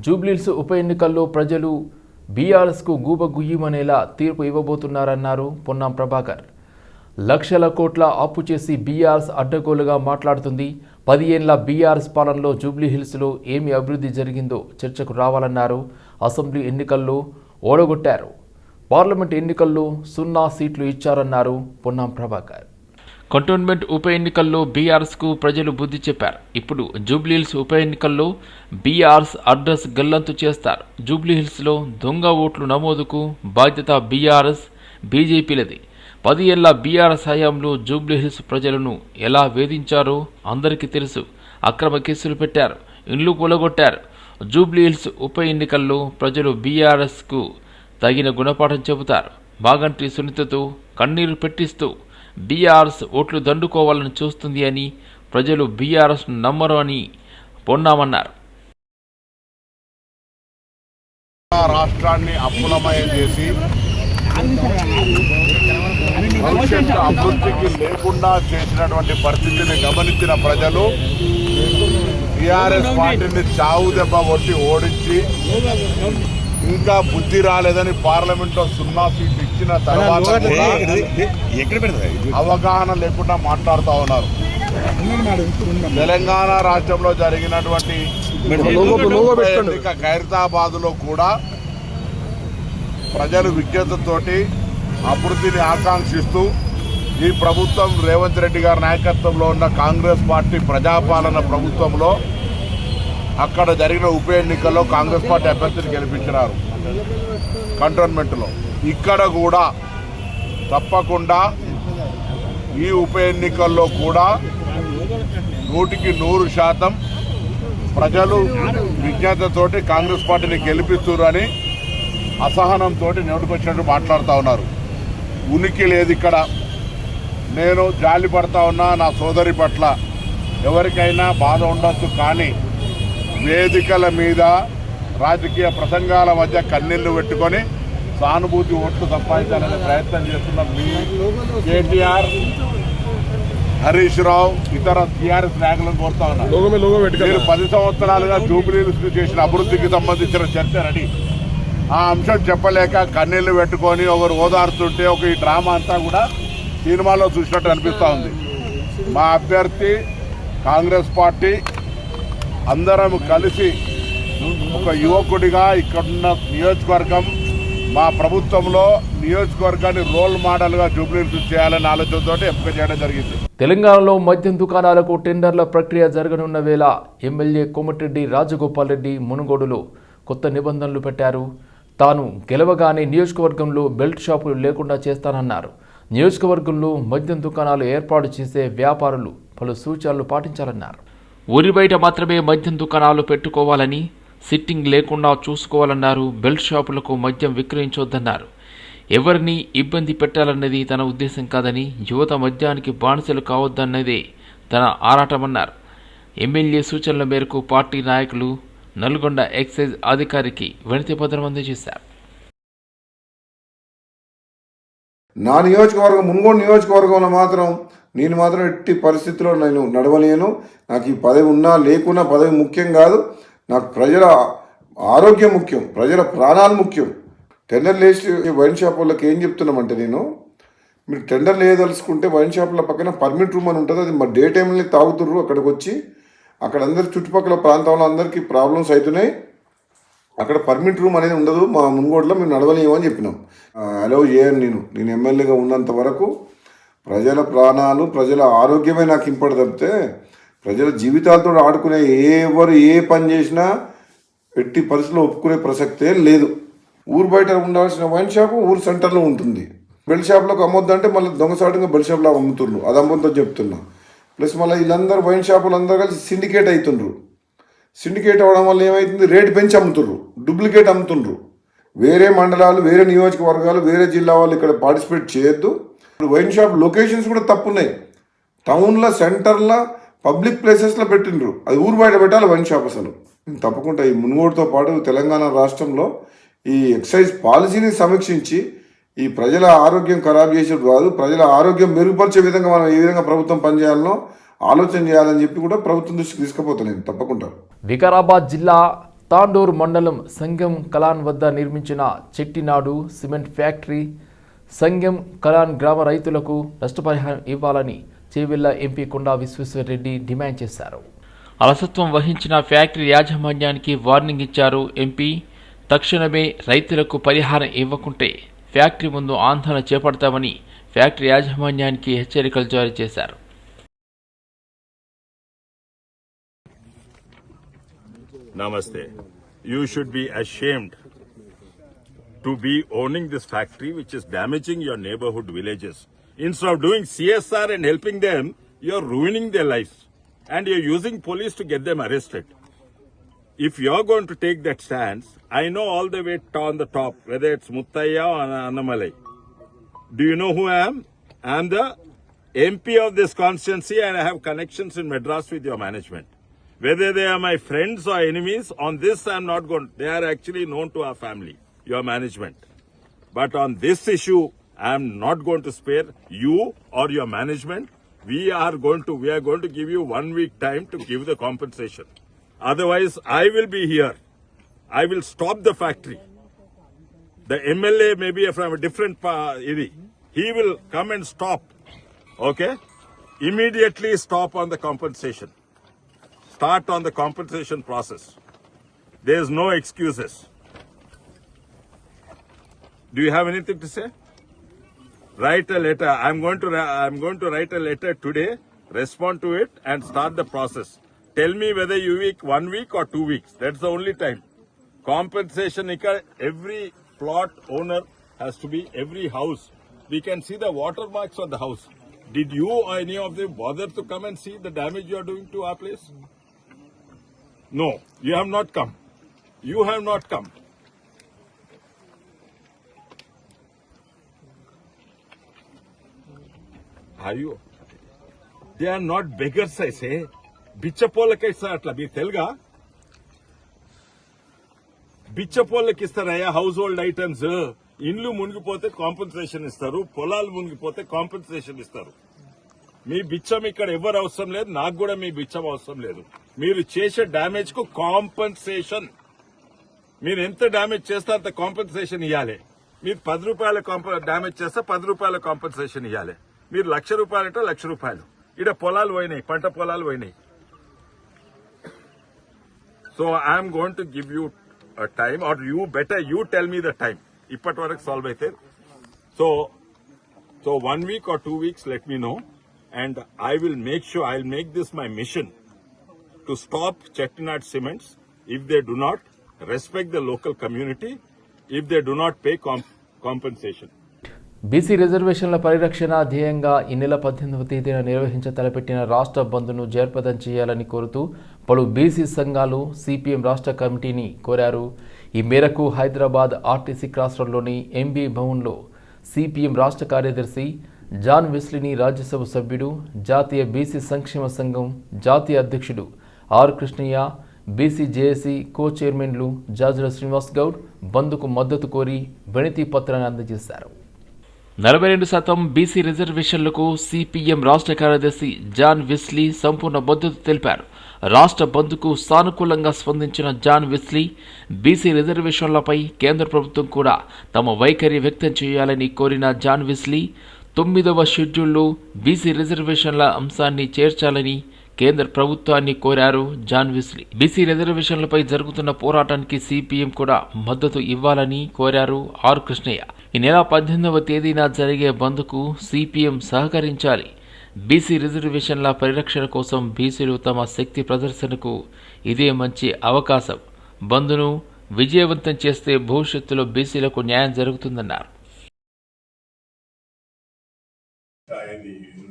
జూబ్లీహిల్స్ ఉప ఎన్నికల్లో ప్రజలు బీఆర్ఎస్కు గూబగుయ్యమనేలా తీర్పు ఇవ్వబోతున్నారన్నారు పొన్నాం ప్రభాకర్. లక్షల కోట్ల అప్పు చేసి బీఆర్ఎస్ అడ్డగోలుగా మాట్లాడుతుంది. 10 ఏళ్ల బీఆర్ఎస్ పాలనలో జూబ్లీహిల్స్లో ఏమి అభివృద్ధి జరిగిందో చర్చకు రావాలన్నారు. అసెంబ్లీ ఎన్నికల్లో ఓడగొట్టారు. పార్లమెంట్ ఎన్నికల్లో 0 సీట్లు ఇచ్చారన్నారు పొన్నాం ప్రభాకర్. కంటోన్మెంట్ ఉప ఎన్నికల్లో బీఆర్ఎస్కు ప్రజలు బుద్ధి చెప్పారు. ఇప్పుడు జూబ్లీహిల్స్ ఉప ఎన్నికల్లో బీఆర్ఎస్ అడ్రస్ గల్లంతు చేస్తారు. జూబ్లీహిల్స్లో దొంగ ఓట్లు నమోదుకు బాధ్యత బీఆర్ఎస్ బీజేపీలది. 10 ఏళ్ల బీఆర్ఎస్ హయాంలో జూబ్లీహిల్స్ ప్రజలను ఎలా వేధించారో అందరికీ తెలుసు. అక్రమ కేసులు పెట్టారు, ఇండ్లు కూలగొట్టారు. జూబ్లీహిల్స్ ఉప ఎన్నికల్లో ప్రజలు బీఆర్ఎస్కు తగిన గుణపాఠం చెబుతారు. మాగంటి సునీతతో కన్నీరు పెట్టిస్తూ బీఆర్ఎస్ ఓట్లు దండుకోవాలని చూస్తుంది అని, ప్రజలు బీఆర్ఎస్ నమ్మరు అని పొన్నామన్నారు. రాష్ట్రాన్ని అప్పులమయం చేసి భవిష్యత్తు అభివృద్ధికి లేకుండా చేసినటువంటి పరిస్థితిని గమనించిన ప్రజలు టీఆర్ఎస్ పార్టీని చావు దెబ్బ కొట్టి ఓడించి ఇంకా బుద్ధి రాలేదని పార్లమెంట్లో 0 సీట్లు ఇచ్చిన తర్వాత అవగాహన లేకుండా మాట్లాడుతూ ఉన్నారు. తెలంగాణ రాష్ట్రంలో జరిగినటువంటి ఖైరతాబాద్లో కూడా ప్రజలు విజ్ఞతతోటి అభివృద్ధిని ఆకాంక్షిస్తూ ఈ ప్రభుత్వం రేవంత్ రెడ్డి గారి నాయకత్వంలో ఉన్న కాంగ్రెస్ పార్టీ ప్రజాపాలన ప్రభుత్వంలో అక్కడ జరిగిన ఉప ఎన్నికల్లో కాంగ్రెస్ పార్టీ అభ్యర్థిని గెలిపించినారు. కంటోన్మెంట్లో ఇక్కడ కూడా తప్పకుండా ఈ ఉప ఎన్నికల్లో కూడా 100% ప్రజలు విజ్ఞతతోటి కాంగ్రెస్ పార్టీని గెలిపిస్తున్నారని అసహనంతో నోటికొచ్చినట్టు మాట్లాడుతూ ఉన్నారు. ఉనికి లేదు ఇక్కడ. నేను జాలి పడతా ఉన్నా నా సోదరి పట్ల. ఎవరికైనా బాధ ఉండొచ్చు, కానీ వేదికల మీద రాజకీయ ప్రసంగాల మధ్య కన్నీళ్లు పెట్టుకొని సానుభూతి ఓట్లు సంపాదించాలనే ప్రయత్నం చేస్తున్న మీ కేటీఆర్, హరీష్ రావు, ఇతర టీఆర్ఎస్ నాయకులను కోరుతా ఉన్నారు. మీరు 10 సంవత్సరాలుగా జూబ్లీహిల్స్ చేసిన అభివృద్ధికి సంబంధించిన చర్చ రెడీ. ఆ అంశం చెప్పలేక కన్నీళ్లు పెట్టుకొని ఒకరు ఓదారుతుంటే ఈ డ్రామా అంతా కూడా సినిమాలో చూసినట్టు అనిపిస్తూ ఉంది. మా అభ్యర్థి కాంగ్రెస్ పార్టీ అందరం కలిసి ఒక యువకుడిగా ఇక్కడున్న నియోజకవర్గం, మా ప్రభుత్వంలో నియోజకవర్గాన్ని రోల్ మోడల్గా జూబ్లీహిల్స్ చేయాలనే ఆలోచనతో ఎంపిక చేయడం జరిగింది. తెలంగాణలో మద్యం దుకాణాలకు టెండర్ల ప్రక్రియ జరగనున్న వేళ ఎమ్మెల్యే కోమటిరెడ్డి రాజగోపాల్ రెడ్డి మునుగోడులో కొత్త నిబంధనలు పెట్టారు. తాను గెలవగానే నియోజకవర్గంలో బెల్ట్ షాపులు లేకుండా చేస్తానన్నారు. నియోజకవర్గంలో మద్యం దుకాణాలు ఏర్పాటు చేసే వ్యాపారులు పలు సూచనలు పాటించాలన్నారు. ఊరి బయట మాత్రమే మద్యం దుకాణాలు పెట్టుకోవాలని, సిట్టింగ్ లేకుండా చూసుకోవాలన్నారు. బెల్ట్ షాపులకు మద్యం విక్రయించొద్దన్నారు. ఎవరిని ఇబ్బంది పెట్టాలన్నది తన ఉద్దేశం కాదని, యువత మద్యానికి బానిసలు కావద్దన్నదే తన ఆరాటమన్నారు. ఎమ్మెల్యే సూచనల మేరకు పార్టీ నాయకులు నల్గొండ ఎక్సైజ్ అధికారికి వినతి పత్రం అందజేశారు. నా నియోజకవర్గం మున్గోడు నియోజకవర్గంలో మాత్రం నేను మాత్రం ఎట్టి పరిస్థితుల్లో నేను నడవలేను. నాకు ఈ పదవి ఉన్నా లేకున్నా పదవి ముఖ్యం కాదు. నాకు ప్రజల ఆరోగ్యం ముఖ్యం, ప్రజల ప్రాణాలు ముఖ్యం. టెండర్ లేచి వైన్ షాప్ వాళ్ళకి ఏం చెప్తున్నామంటే, మీరు టెండర్ లేదలుచుకుంటే వైన్ షాపుల పక్కన పర్మిట్ రూమ్ అని ఉంటుంది. అది మా డే టైంలో తాగుతుర్రు. అక్కడికి వచ్చి అక్కడ అందరి చుట్టుపక్కల ప్రాంతంలో అందరికీ ప్రాబ్లమ్స్ అవుతున్నాయి. అక్కడ పర్మిట్ రూమ్ అనేది ఉండదు. మా మున్గోడులో మేము నడవలేమని చెప్పినాం. అలౌ చేయను. నేను ఎమ్మెల్యేగా ఉన్నంత వరకు ప్రజల ప్రాణాలు, ప్రజల ఆరోగ్యమే నాకు ఇంపార్ట్ తప్పితే ప్రజల జీవితాలతో ఆడుకునే ఎవరు ఏ పని చేసినా ఎట్టి పరిస్థితుల్లో ఒప్పుకునే ప్రసక్తే లేదు. ఊరు బయట ఉండాల్సిన వైన్ షాపు ఊరు సెంటర్లో ఉంటుంది. బెల్ట్ షాప్లోకి అమ్మొద్దంటే మళ్ళీ దొంగసాటుగా బెల్ట్ షాప్లో అమ్ముతున్నారు. అది అమ్మొద్దని చెప్తున్నా. ప్లస్ మళ్ళీ వీళ్ళందరూ వైన్ షాపులు అందరూ కలిసి సిండికేట్ అవుతుండ్రు. సిండికేట్ అవ్వడం వల్ల ఏమవుతుంది, రేటు పెంచి అమ్ముతుండ్రు, డూప్లికేట్ అమ్ముతుండ్రు. వేరే మండలాలు, వేరే నియోజకవర్గాలు, వేరే జిల్లా వాళ్ళు ఇక్కడ పార్టిసిపేట్ చేయొద్దు. వైన్ షాప్ లొకేషన్స్ కూడా తప్పున్నాయి. టౌన్లో, సెంటర్లో, పబ్లిక్ ప్లేసెస్లో పెట్టిండ్రు. అది ఊరు బయట పెట్టాలి వైన్ షాప్. అసలు తప్పకుండా ఈ మున్గోడుతో పాటు తెలంగాణ రాష్ట్రంలో ఈ ఎక్సైజ్ పాలసీని సమీక్షించి ఈ ప్రజల ఆరోగ్యం ఖరాబ్ చేసేది కాదు, ప్రజల ఆరోగ్యం మెరుగుపరిచే విధంగా మనం ఏ విధంగా ప్రభుత్వం పనిచేయాలనో ఆలోచన చేయాలని చెప్పి కూడా ప్రభుత్వం దృష్టికి తీసుకుపోతాను నేను తప్పకుండా. వికారాబాద్ జిల్లా తాండూరు మండలం సంగం కలాన్ వద్ద నిర్మించిన చెట్టినాడు సిమెంట్ ఫ్యాక్టరీ సంగం కలాన్ గ్రామ రైతులకు నష్టపరిహారం ఇవ్వాలని చేవెళ్ల ఎంపీ కొండా విశ్వేశ్వరరెడ్డి డిమాండ్ చేశారు. అలసత్వం వహించిన ఫ్యాక్టరీ యాజమాన్యానికి వార్నింగ్ ఇచ్చారు ఎంపీ. తక్షణమే రైతులకు పరిహారం ఇవ్వకుంటే ఫ్యాక్టరీ ముందు ఆందోళన చేపడతామని ఫ్యాక్టరీ యాజమాన్యానికి హెచ్చరికలు జారీ చేశారు. Namaste. You should be ashamed to be owning this factory which is damaging your neighborhood villages. Instead of doing CSR and helping them, you're ruining their lives and you're using police to get them arrested. If you're going to take that stance, I know all the way on the top, whether it's Muttaya or Annamalai. Do you know who I am? I'm the MP of this constituency and I have connections in Madras with your management. Whether they are my friends or enemies, on this I'm not going. They are actually known to our family, your management. But on this issue, I'm not going to spare you or your management. We are going to give you 1 week time to give the compensation. Otherwise, I will be here. I will stop the factory. The MLA may be from a different area. He will come and stop. Okay? Immediately stop on the compensation. Start on the compensation process. There is no excuses. Do you have anything to say? Write a letter. I'm going to write a letter today, respond to it and start the process. Tell me whether you week 1 week or 2 weeks. That's the only time. Compensation, every plot owner has to be, every house. We can see the watermarks on the house. Did you or any of them bother to come and see the damage you are doing to our place? No, you have not come. You have not come. Are you? They are not beggars, I say. బిచ్చపోళ్ళకి ఇస్తారు అట్లా మీరు తెలుగా బిచ్చపోళ్ళకి ఇస్తారయ్యా house hold items ఇండ్లు మునిగిపోతే compensation ఇస్తారు పొలాలు మునిగిపోతే compensation ఇస్తారు మీ బిచ్చం ఇక్కడ ఎవరు అవసరం లేదు నాకు కూడా మీ బిచ్చం అవసరం లేదు మీరు చేసే డ్యామేజ్ కు కాంపెన్సేషన్ మీరు ఎంత డ్యామేజ్ చేస్తే అంత కాంపెన్సేషన్ ఇవ్వాలి మీరు 10 రూపాయల డ్యామేజ్ చేస్తే 10 రూపాయల కాంపెన్సేషన్ ఇవ్వాలి మీరు ₹1,00,000 అంటే ₹1,00,000 ఇక్కడ పొలాలు పోయినాయి పంట పొలాలు పోయినాయి So I am going to give you a time, or you tell me the time. ఇప్పటి వరకు సాల్వ్ అయితే so 1 week or 2 weeks, let me know, and I will make sure I'll make this my mission to stop Chettinad Cements if they do not respect the local community, if they do not pay compensation. BC రిజర్వేషన్ల పరిరక్షణ ధ్యేయంగా ఈ నెల 18వ తేదీన నిర్వహించ తలపెట్టిన రాష్ట్ర బంద్ను జయప్రదం చేయాలని కోరుతూ పలు బీసీ సంఘాలు సిపిఎం రాష్ట్ర కమిటీని కోరారు. ఈ మేరకు హైదరాబాద్ ఆర్టీసీ క్రాస్ రోడ్లోని ఎంబీ భవన్లో సిపిఎం రాష్ట్ర కార్యదర్శి జాన్ వెస్లీని రాజ్యసభ సభ్యుడు, జాతీయ బీసీ సంక్షేమ సంఘం జాతీయ అధ్యక్షుడు R Krishnaiah, BC JAC co చైర్మన్లు జాజుల శ్రీనివాస్ గౌడ్ బంద్కు మద్దతు కోరి వినతి పత్రాన్ని అందజేశారు. 42% బీసీ రిజర్వేషన్లకు సిపిఎం రాష్ట్ర కార్యదర్శి జాన్ వెస్లీ సంపూర్ణ మద్దతు తెలిపారు. రాష్ట్ర బంద్కు సానుకూలంగా స్పందించిన జాన్ వెస్లీ బీసీ రిజర్వేషన్లపై కేంద్ర ప్రభుత్వం కూడా తమ వైఖరి వ్యక్తం చేయాలని కోరిన జాన్ వెస్లీ 9వ షెడ్యూల్లో బీసీ రిజర్వేషన్ల అంశాన్ని చేర్చాలని కేంద్ర ప్రభుత్వాన్ని కోరారు జాన్ వెస్లీ. బీసీ రిజర్వేషన్లపై జరుగుతున్న పోరాటానికి సిపిఎం కూడా మద్దతు ఇవ్వాలని కోరారు ఆర్ కృష్ణయ్య. ఈ నెల 18వ తేదీన జరిగే బంద్కు సిపిఎం సహకరించాలి. బీసీ రిజర్వేషన్ల పరిరక్షణ కోసం బీసీలు తమ శక్తి ప్రదర్శనకు ఇదే మంచి అవకాశం. బంద్ను విజయవంతం చేస్తే భవిష్యత్తులో బీసీలకు న్యాయం జరుగుతుందన్నారు.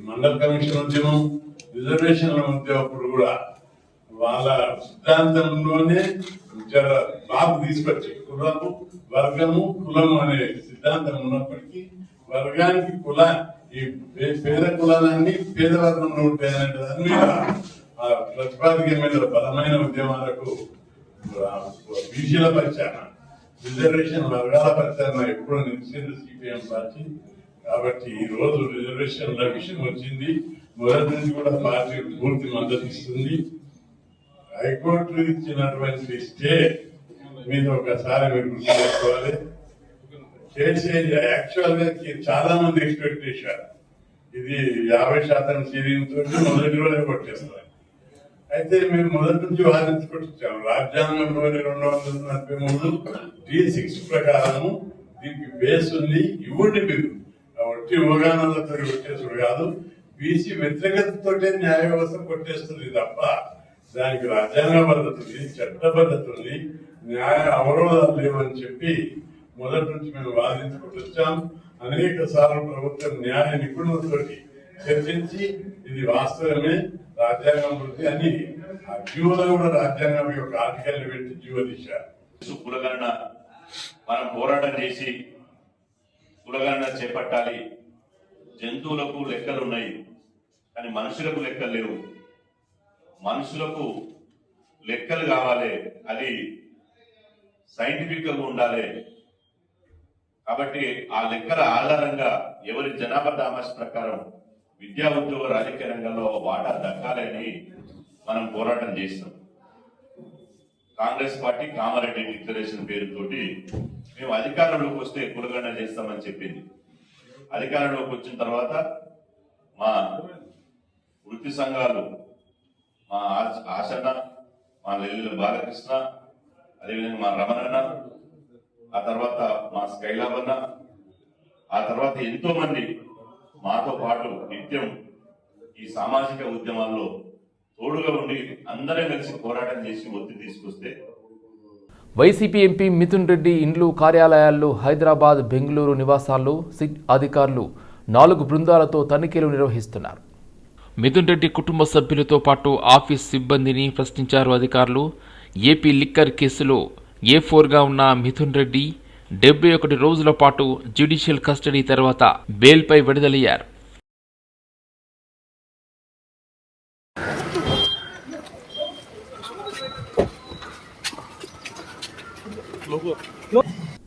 మండల కమిషన్ ఉద్యమం రిజర్వేషన్ల ఉద్యమం అప్పుడు కూడా వాళ్ళ సిద్ధాంతంలోనే బాబు తీసుకొచ్చి కులము వర్గము కులము అనే సిద్ధాంతం ఉన్నప్పటికీ వర్గానికి ఈ పేద కులాలన్నీ పేద వర్గంలో ఉంటాయనే దాని మీద ప్రతిపాదికమైన బలమైన ఉద్యమాలకు బీసీల పరిచయం రిజర్వేషన్ వర్గాల పరిచయం ఎప్పుడూ నిలిచింది సిపిఎం పార్టీ. కాబట్టి ఈ రోజు రిజర్వేషన్ల విషయం వచ్చింది. మొదటి నుంచి కూడా పార్టీ పూర్తి మద్దతు ఇస్తుంది. హైకోర్టు ఇచ్చినటువంటి స్టే మీద ఒకసారి మీరు గుర్తు చేసుకోవాలి. యాక్చువల్ గా చాలా మంది ఎక్స్పెక్ట్ చేశారు ఇది 50% సీలింగ్ తోటి మొదటి రోజే కొట్టేస్తారు. అయితే మేము మొదటి నుంచి వాదించుకొచ్చాము. రాజ్యాంగంలోని 243 D6 ప్రకారము దీనికి బేస్ ఉంది. ఇవ్వండి మీరు ఒట్టి అవగాహనలతో కొట్టేసుడు కాదు, బీసీ వ్యతిరేకతతో న్యాయ వ్యవస్థ కొట్టేస్తుంది తప్ప దానికి రాజ్యాంగ పద్ధతి ఉంది, చట్ట పద్ధతి ఉంది, న్యాయ అవరోధాలు లేవని చెప్పి మొదటి నుంచి మేము వాదించుకుంటూ వచ్చాం. అనేక సార్లు ప్రభుత్వం న్యాయ నిపుణులతోటి చర్చించి ఇది వాస్తవమే రాజ్యాంగం వృద్ధి అని ఆ జీవోలో కూడా రాజ్యాంగం యొక్క ఆర్టికల్ పెట్టి జీవో తీశారు. కులగణన మనం పోరాటం చేసి కులగణన చేపట్టాలి. జంతువులకు లెక్కలు ఉన్నాయి కానీ మనుషులకు లెక్కలు లేవు. మనుషులకు లెక్కలు కావాలి, అది సైంటిఫిక్ గా ఉండాలి. కాబట్టి ఆ లెక్కల ఆధారంగా ఎవరి జనాభా దామాస్ ప్రకారం విద్యా ఉద్యోగ రాజకీయ రంగంలో వాటా దక్కాలని మనం పోరాటం చేస్తాం. కాంగ్రెస్ పార్టీ కామారెడ్డి డిక్లరేషన్ పేరుతోటి మేము అధికారంలోకి వస్తే కులగణన చేస్తామని చెప్పింది. అధికారంలోకి వచ్చిన తర్వాత మా వృత్తి సంఘాలు, మా ఆశన్న, మా లెల్లి బాలకృష్ణ, అదేవిధంగా మా రమణన్న, ఆ తర్వాత మా స్కైలాబన్న, ఆ తర్వాత ఎంతో మంది మాతో పాటు నిత్యం ఈ సామాజిక ఉద్యమాల్లో తోడుగా ఉండి అందరం కలిసి పోరాటం చేసి ఒత్తిడి తీసుకొస్తే వైసీపీ ఎంపీ మిథున్ రెడ్డి ఇండ్లు, కార్యాలయాల్లో హైదరాబాద్, బెంగళూరు నివాసాల్లో సిట్ అధికారులు 4 బృందాలతో తనిఖీలు నిర్వహిస్తున్నారు. మిథున్ రెడ్డి కుటుంబ సభ్యులతో పాటు ఆఫీస్ సిబ్బందిని ప్రశ్నించారు అధికారులు. ఏపీ లిక్కర్ కేసులో A4గా ఉన్న మిథున్ రెడ్డి 71 రోజుల పాటు జ్యుడిషియల్ కస్టడీ తర్వాత బెయిల్పై విడుదలయ్యారు.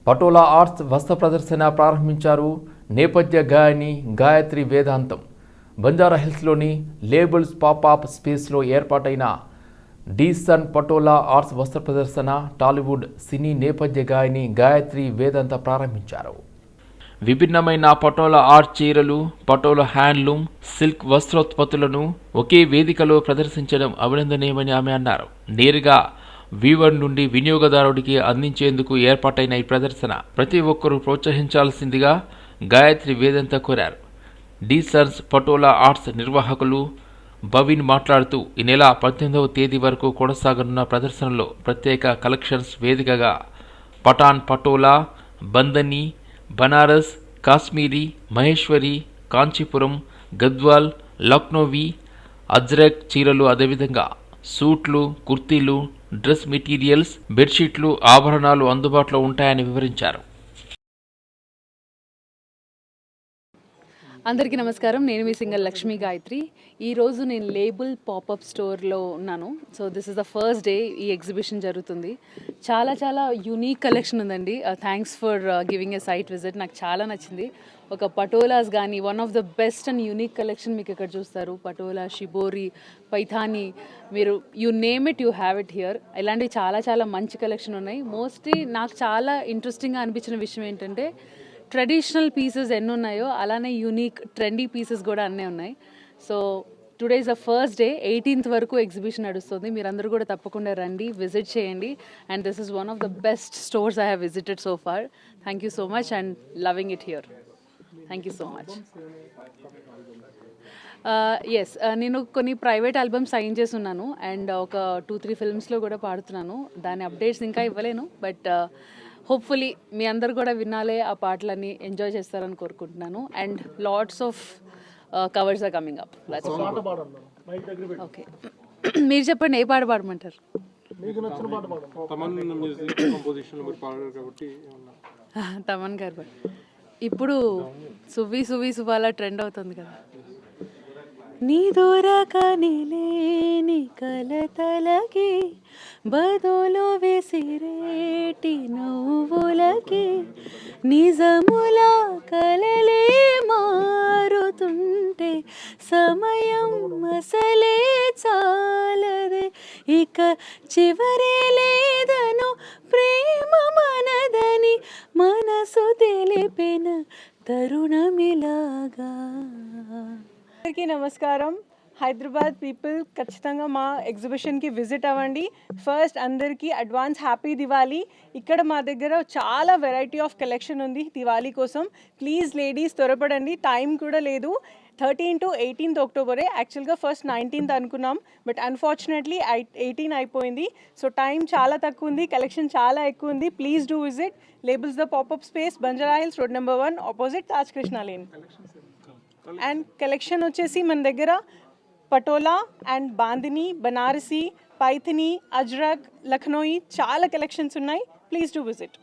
పటోలా ఆర్ట్స్ వస్త్ర ప్రదర్శన ప్రారంభించారు నేపథ్య గాయని గాయత్రి వేదాంతం. బంజారాహిల్స్లోని లేబుల్స్ పాపాప్ స్పేస్లో ఏర్పాటైన డీసన్ పటోలా ఆర్ట్స్ వస్త్ర ప్రదర్శన టాలీవుడ్ సినీ నేపథ్య గాయని గాయత్రి వేదాంత ప్రారంభించారు. విభిన్నమైన పటోలా ఆర్ట్ చీరలు, పటోలా హ్యాండ్లూమ్, సిల్క్ వస్త్రోత్పత్తులను ఒకే వేదికలో ప్రదర్శించడం అభినందనీయమని ఆమె అన్నారు. నేరుగా వీవర్ నుండి వినియోగదారుడికి అందించేందుకు ఏర్పాటైన ఈ ప్రదర్శన ప్రతి ఒక్కరూ ప్రోత్సహించాల్సిందిగా గాయత్రి వేదాంత కోరారు. డీసన్స్ పటోలా ఆర్ట్స్ నిర్వాహకులు భవిన్ మాట్లాడుతూ ఈ నెల 18వ తేదీ వరకు కొనసాగనున్న ప్రదర్శనలో ప్రత్యేక కలెక్షన్స్ వేదికగా పఠాన్ పటోలా, బందని, బనారస్, కాశ్మీరీ, మహేశ్వరి, కాంచీపురం, గద్వాల్, లక్నోవి, అజ్రక్ చీరలు, అదేవిధంగా సూట్లు, కుర్తీలు, డ్రెస్ మెటీరియల్స్, బెడ్షీట్లు, ఆభరణాలు అందుబాటులో ఉంటాయని వివరించారు. అందరికీ నమస్కారం. నేను మీ సింగర్ లక్ష్మీ గాయత్రి. ఈరోజు నేను లేబుల్ పాపప్ స్టోర్లో ఉన్నాను. So this is the first day ఈ ఎగ్జిబిషన్ జరుగుతుంది. చాలా యూనిక్ కలెక్షన్ ఉందండి. Thanks for giving a site visit. నాకు చాలా నచ్చింది. ఒక పటోలాస్ కానీ one of the best and unique collection మీకు ఇక్కడ చూస్తారు. పటోలా, షిబోరి, పైథానీ, మీరు you name it, you have it here. ఇలాంటివి చాలా మంచి కలెక్షన్ ఉన్నాయి. మోస్ట్లీ నాకు చాలా ఇంట్రెస్టింగ్గా అనిపించిన విషయం ఏంటంటే ట్రెడిషనల్ పీసెస్ ఎన్ని ఉన్నాయో అలానే యూనిక్ ట్రెండీ పీసెస్ కూడా అన్నీ ఉన్నాయి. So today is the first day. 18th వరకు ఎగ్జిబిషన్ నడుస్తుంది. మీరందరూ కూడా తప్పకుండా రండి, విజిట్ చేయండి. And this is one of the best stores I have visited so far. Thank you so much and loving it here. Thank you so much. Yes, నేను కొన్ని private albums sign చేసి ఉన్నాను అండ్ ఒక 2-3 ఫిల్మ్స్లో కూడా పాడుతున్నాను. దాని updates ఇంకా ఇవ్వలేను, but hopefully మీ అందరు కూడా వినాలే, ఆ పాటలన్నీ ఎంజాయ్ చేస్తారని కోరుకుంటున్నాను. And lots of covers are coming up. Okay, మీరు చెప్పండి, ఏ పాట పాడమంటారు? తమన్ గారు పాట. ఇప్పుడు సువ్వి సువ్వాల ట్రెండ్ అవుతుంది కదా. నీ దూరకని లేని కలతలకి బదులు విసిరేటి నవ్వులకి నిజములా కలలే మారుతుంటే సమయం అసలే చాలదే, ఇక చివరే లేదను ప్రేమ అందరికీ నమస్కారం. హైదరాబాద్ పీపుల్ ఖచ్చితంగా మా ఎగ్జిబిషన్కి విజిట్ అవ్వండి. ఫస్ట్ అందరికీ అడ్వాన్స్ హ్యాపీ దివాళీ. ఇక్కడ మా దగ్గర చాలా వెరైటీ ఆఫ్ కలెక్షన్ ఉంది దివాళీ కోసం. ప్లీజ్ లేడీస్ త్వరపడండి, టైం కూడా లేదు. 13 to 18th అక్టోబరే. యాక్చువల్గా ఫస్ట్ 19th అనుకున్నాం, బట్ అన్ఫార్చునేట్లీ 18 అయిపోయింది. సో టైం చాలా తక్కువ ఉంది, కలెక్షన్ చాలా ఎక్కువ ఉంది. Please do visit labels the popup space, Banjara hills, road number 1 opposite Taj Krishna lane. And collection వచ్చేసి మన దగ్గర పటోలా అండ్ బాందిని, బనారసి, పైథిని, అజ్రక్, లక్నోయి చాలా కలెక్షన్స్ ఉన్నాయి. Please do visit.